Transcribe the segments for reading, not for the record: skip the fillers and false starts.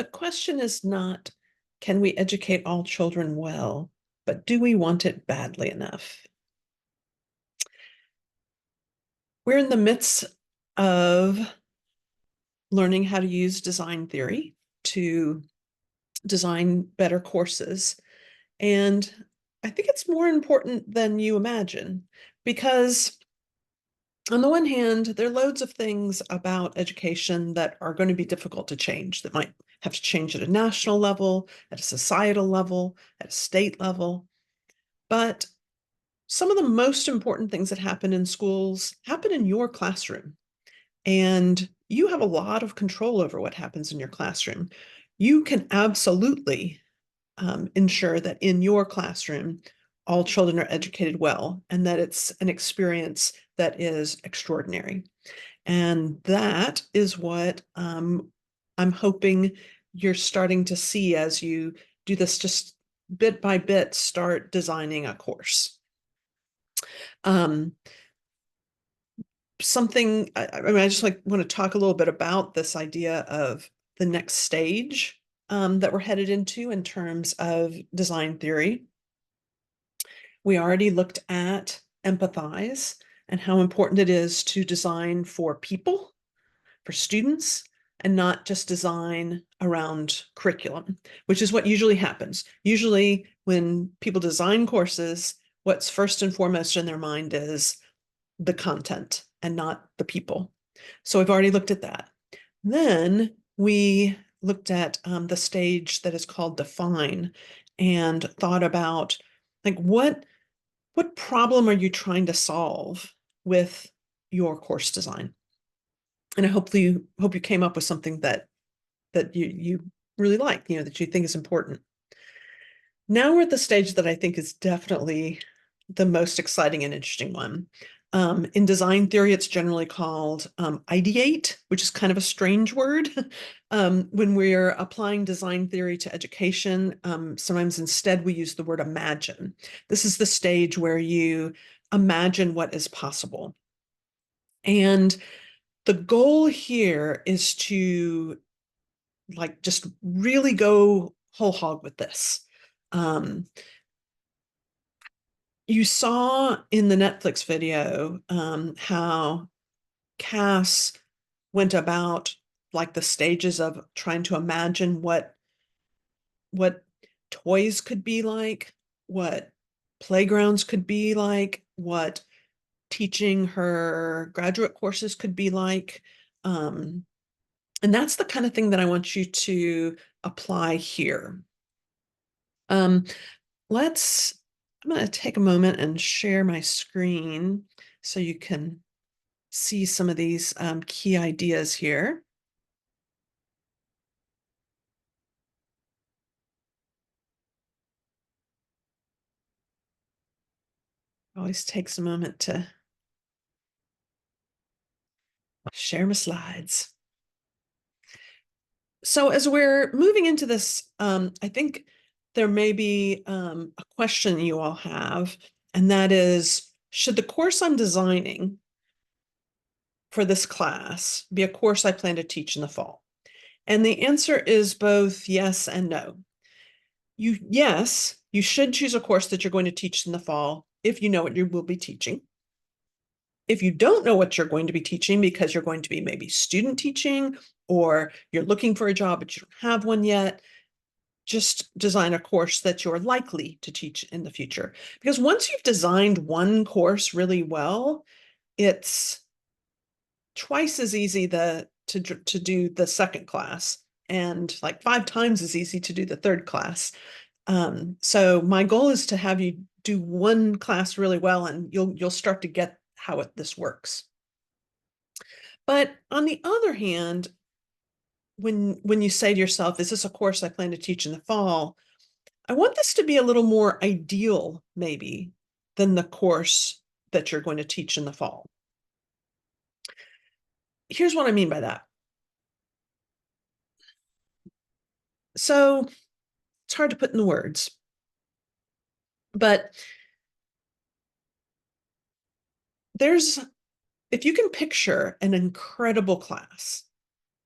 The question is not, can we educate all children well, but do we want it badly enough? We're in the midst of learning how to use design theory to design better courses. And I think it's more important than you imagine, because on the one hand, there are loads of things about education that are going to be difficult to change, that might have to change at a national level, at a societal level, at a state level. But some of the most important things that happen in schools happen in your classroom. And you have a lot of control over what happens in your classroom. You can absolutely ensure that in your classroom, all children are educated well and that it's an experience that is extraordinary. And that is what I'm hoping you're starting to see as you do this, just bit by bit, start designing a course. Um, I just want to talk a little bit about this idea of the next stage that we're headed into in terms of design theory. We already looked at empathize and how important it is to design for people, for students, and not just design around curriculum, which is what usually happens. Usually when people design courses, what's first and foremost in their mind is the content and not the people. So we've already looked at that. Then we looked at the stage that is called define and thought about like what problem are you trying to solve with your course design? And I hope you came up with something that you really like, that you think is important. Now we're at the stage that I think is definitely the most exciting and interesting one. In design theory, it's generally called ideate, which is kind of a strange word. When we're applying design theory to education, sometimes instead we use the word imagine. This is the stage where you imagine what is possible. And the goal here is to just really go whole hog with this. You saw in the Netflix video how Cass went about the stages of trying to imagine what toys could be like, what playgrounds could be like, what teaching her graduate courses could be like. And that's the kind of thing that I want you to apply here. Um, I'm going to take a moment and share my screen so you can see some of these key ideas here. Always takes a moment to share my slides. So as we're moving into this, I think there may be a question you all have, and that is, should the course I'm designing for this class be a course I plan to teach in the fall? And the answer is both yes and no. Yes, you should choose a course that you're going to teach in the fall if you know what you will be teaching. If you don't know what you're going to be teaching because you're going to be maybe student teaching or you're looking for a job but you don't have one yet, just design a course that you're likely to teach in the future. Because once you've designed one course really well, it's twice as easy to do the second class and 5 times as easy to do the third class. So my goal is to have you do one class really well, and you'll start to get how this works. But on the other hand, when you say to yourself, is this a course I plan to teach in the fall? I want this to be a little more ideal, maybe, than the course that you're going to teach in the fall. Here's what I mean by that. So it's hard to put in the words, but if you can picture an incredible class,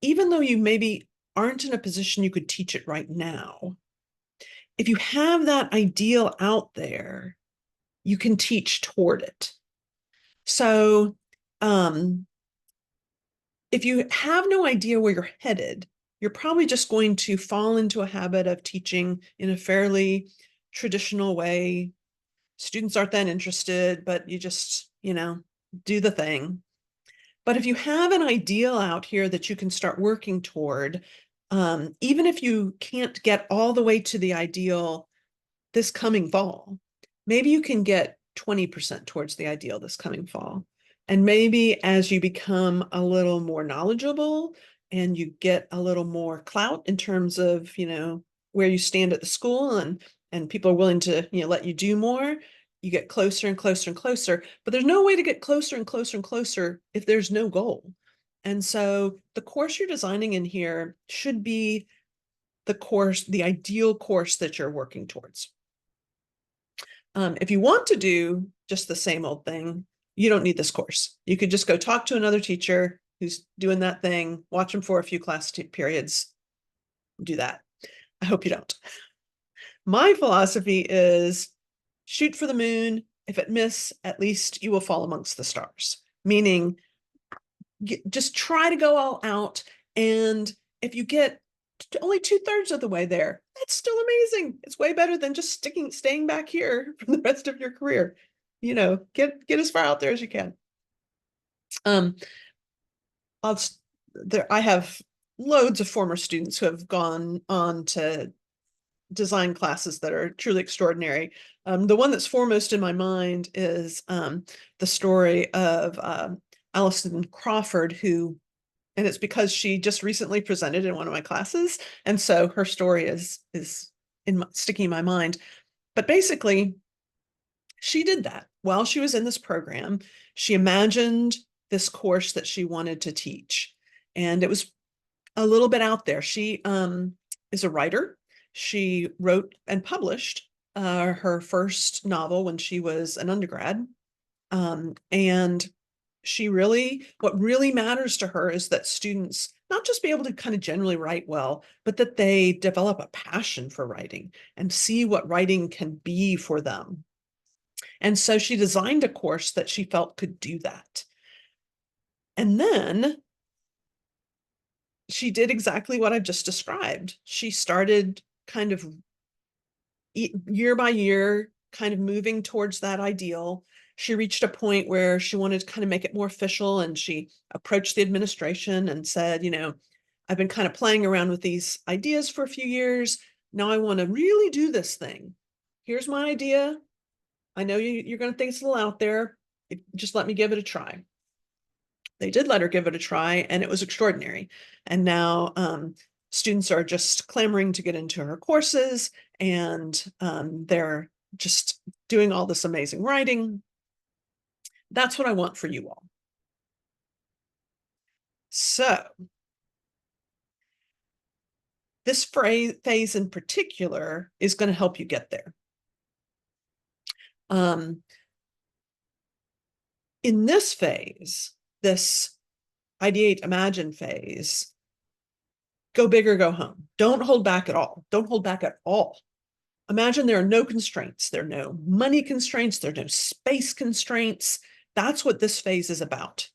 even though you maybe aren't in a position you could teach it right now. If you have that ideal out there, you can teach toward it. So if you have no idea where you're headed, you're probably just going to fall into a habit of teaching in a fairly traditional way. Students aren't that interested, but you just, do the thing. But if you have an ideal out here that you can start working toward, even if you can't get all the way to the ideal this coming fall, maybe you can get 20% towards the ideal this coming fall. And maybe as you become a little more knowledgeable and you get a little more clout in terms of, where you stand at the school and people are willing to, let you do more, you get closer and closer and closer. But there's no way to get closer and closer and closer if there's no goal. And so the course you're designing in here should be the ideal course that you're working towards. If you want to do just the same old thing, you don't need this course. You could just go talk to another teacher who's doing that thing, watch them for a few class periods, do that. I hope you don't. My philosophy is shoot for the moon. If it miss, at least you will fall amongst the stars. Meaning, just try to go all out. And if you get only 2/3 of the way there, that's still amazing. It's way better than just staying back here for the rest of your career. Get as far out there as you can. I have loads of former students who have gone on to design classes that are truly extraordinary. The one that's foremost in my mind is the story of Alison Crawford, and it's because she just recently presented in one of my classes, and so her story is sticking in my mind. But basically, she did that while she was in this program. She imagined this course that she wanted to teach, and it was a little bit out there. She is a writer. She wrote and published her first novel when she was an undergrad, and what really matters to her is that students not just be able to kind of generally write well, but that they develop a passion for writing and see what writing can be for them. And so she designed a course that she felt could do that. And then she did exactly what I've just described. She started kind of year by year, kind of moving towards that ideal. She reached a point where she wanted to kind of make it more official, and she approached the administration and said, I've been kind of playing around with these ideas for a few years. Now I want to really do this thing. Here's my idea. I know you're going to think it's a little out there. Just let me give it a try. They did let her give it a try, and it was extraordinary. And now students are just clamoring to get into her courses, and they're just doing all this amazing writing. That's what I want for you all. So this phase in particular is going to help you get there. In this phase, this Ideate Imagine phase, go big or go home. Don't hold back at all. Don't hold back at all. Imagine there are no constraints. There are no money constraints. There are no space constraints. That's what this phase is about.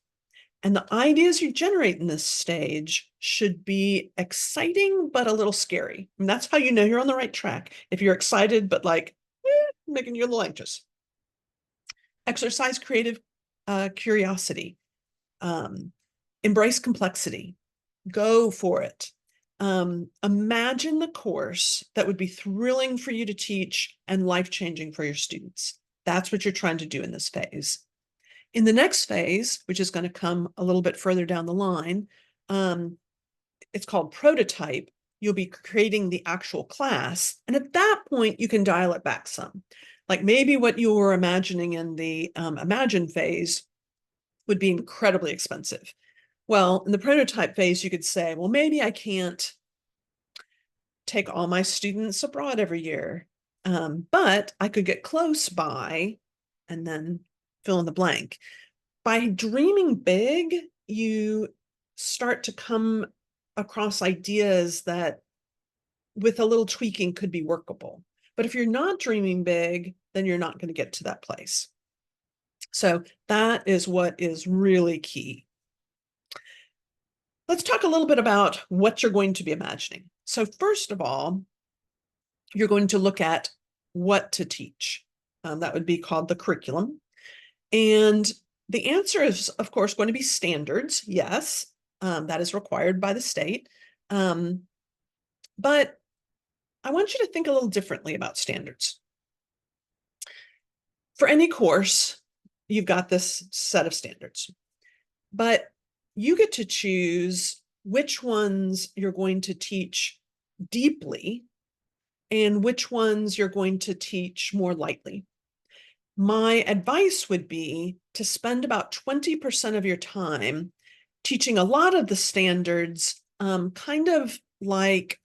And the ideas you generate in this stage should be exciting, but a little scary. And that's how you know you're on the right track. If you're excited, but making you a little anxious. Exercise creative curiosity. Embrace complexity. Go for it. Imagine the course that would be thrilling for you to teach and life-changing for your students. That's what you're trying to do in this phase. In the next phase, which is going to come a little bit further down the line, it's called prototype. You'll be creating the actual class. And at that point, you can dial it back some. Like maybe what you were imagining in the Imagine phase would be incredibly expensive. Well, in the prototype phase, you could say, well, maybe I can't take all my students abroad every year, but I could get close by, and then fill in the blank. By dreaming big, you start to come across ideas that with a little tweaking could be workable. But if you're not dreaming big, then you're not going to get to that place. So that is what is really key. Let's talk a little bit about what you're going to be imagining. So first of all, you're going to look at what to teach. That would be called the curriculum. And the answer is, of course, going to be standards. Yes, that is required by the state. But I want you to think a little differently about standards. For any course, you've got this set of standards, but you get to choose which ones you're going to teach deeply and which ones you're going to teach more lightly. My advice would be to spend about 20% of your time teaching a lot of the standards, kind of like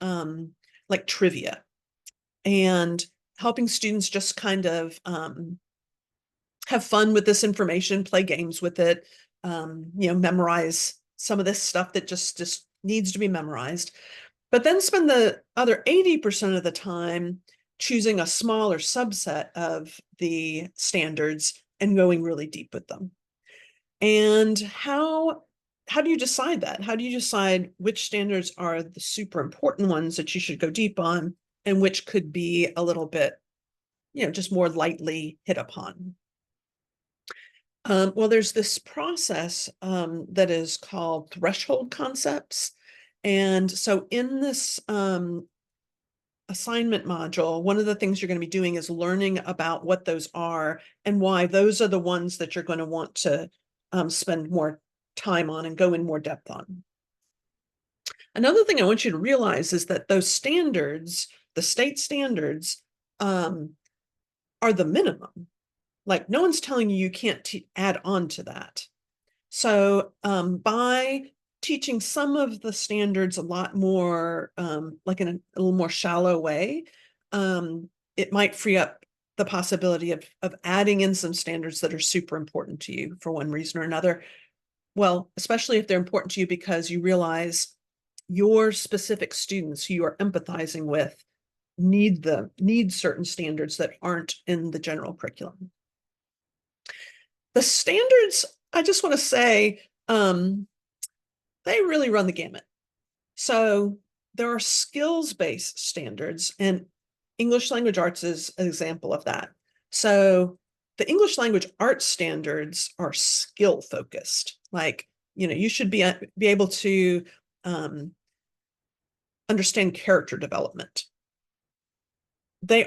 trivia, and helping students just kind of have fun with this information, play games with it, memorize some of this stuff that just needs to be memorized. But then spend the other 80% of the time choosing a smaller subset of the standards and going really deep with them. And how do you decide that? How do you decide which standards are the super important ones that you should go deep on and which could be a little bit, just more lightly hit upon? Well, there's this process that is called threshold concepts. And so in this assignment module, one of the things you're going to be doing is learning about what those are and why those are the ones that you're going to want to spend more time on and go in more depth on. Another thing I want you to realize is that those standards, the state standards, are the minimum. Like, no one's telling you can't add on to that. So by teaching some of the standards a lot more, like in a little more shallow way, it might free up the possibility of adding in some standards that are super important to you for one reason or another. Well, especially if they're important to you because you realize your specific students who you are empathizing with need certain standards that aren't in the general curriculum. The standards, I just want to say, they really run the gamut. So there are skills-based standards, and English language arts is an example of that. So the English language arts standards are skill-focused. Like, you should be able to understand character development. The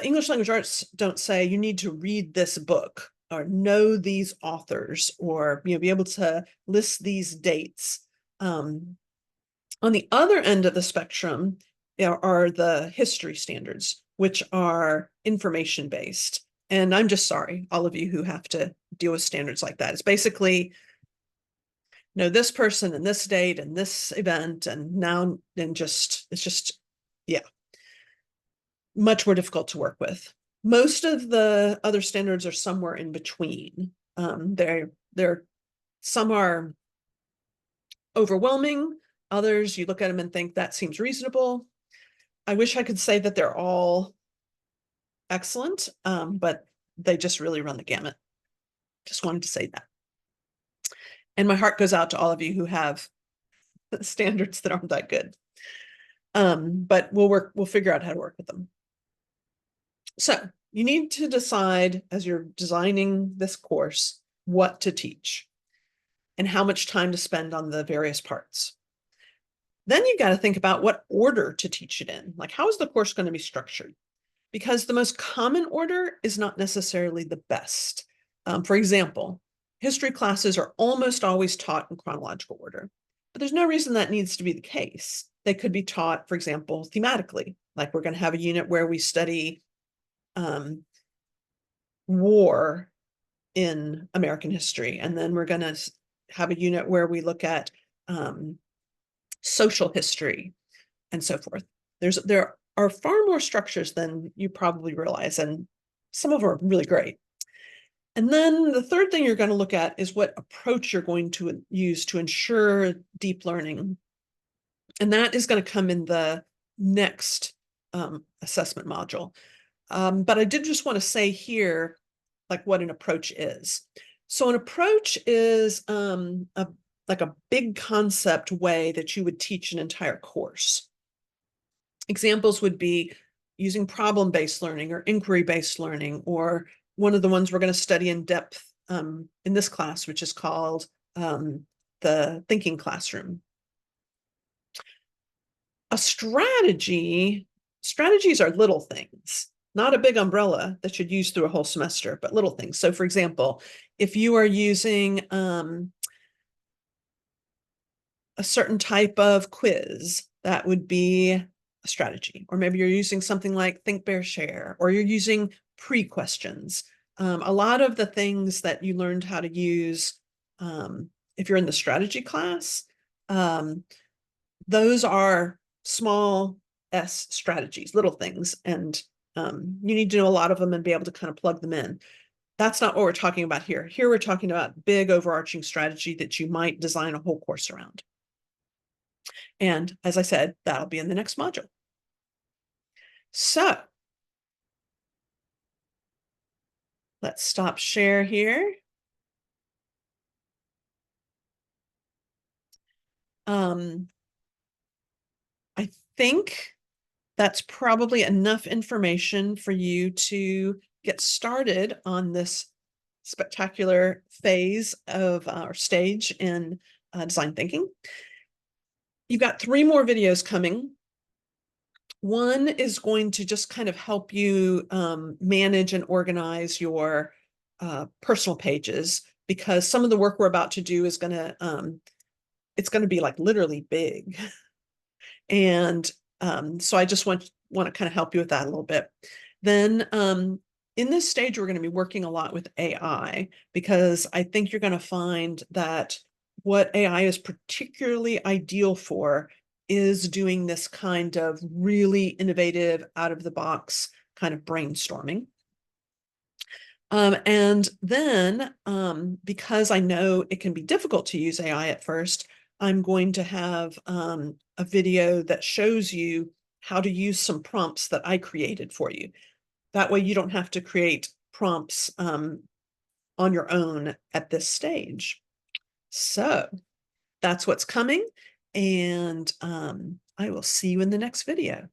English language arts don't say you need to read this book or know these authors or be able to list these dates. On the other end of the spectrum are the history standards, which are information based. And I'm just sorry, all of you who have to deal with standards like that. It's basically this person and this date and this event and now and it's just, yeah, much more difficult to work with. Most of the other standards are somewhere in between. Some are overwhelming. Others, you look at them and think that seems reasonable. I wish I could say that they're all excellent, but they just really run the gamut. Just wanted to say that. And my heart goes out to all of you who have standards that aren't that good. But we'll figure out how to work with them. So you need to decide as you're designing this course what to teach and how much time to spend on the various parts. Then you've got to think about what order to teach it in. Like, how is the course going to be structured? Because the most common order is not necessarily the best. For example, history classes are almost always taught in chronological order, but there's no reason that needs to be the case. They could be taught, for example, thematically. Like, we're going to have a unit where we study war in American history, and then we're going to have a unit where we look at social history and so forth. There are far more structures than you probably realize, and some of them are really great. And then the third thing you're going to look at is what approach you're going to use to ensure deep learning. And that is going to come in the next assessment module. But I did just want to say here, like what an approach is. So an approach is like a big concept way that you would teach an entire course. Examples would be using problem-based learning or inquiry-based learning, or one of the ones we're going to study in depth in this class, which is called the thinking classroom. A strategies are little things, not a big umbrella that you'd use through a whole semester, but little things. So for example, if you are using a certain type of quiz, that would be a strategy. Or maybe you're using something like Think, Bear, Share, or you're using pre-questions. A lot of the things that you learned how to use if you're in the strategy class, those are small S strategies, little things, and you need to know a lot of them and be able to kind of plug them in. That's not what we're talking about here. Here we're talking about big overarching strategy that you might design a whole course around. And as I said, that'll be in the next module. So let's stop share here. I think that's probably enough information for you to get started on this spectacular phase of our stage in design thinking. You've got 3 more videos coming. One is going to just kind of help you manage and organize your personal pages, because some of the work we're about to do is going to it's going to be like literally big. And so I just want to kind of help you with that a little bit. Then in this stage, we're going to be working a lot with AI, because I think you're going to find that what AI is particularly ideal for is doing this kind of really innovative, out of the box kind of brainstorming. And then because I know it can be difficult to use AI at first, I'm going to have a video that shows you how to use some prompts that I created for you. That way you don't have to create prompts on your own at this stage. So that's what's coming, and I will see you in the next video.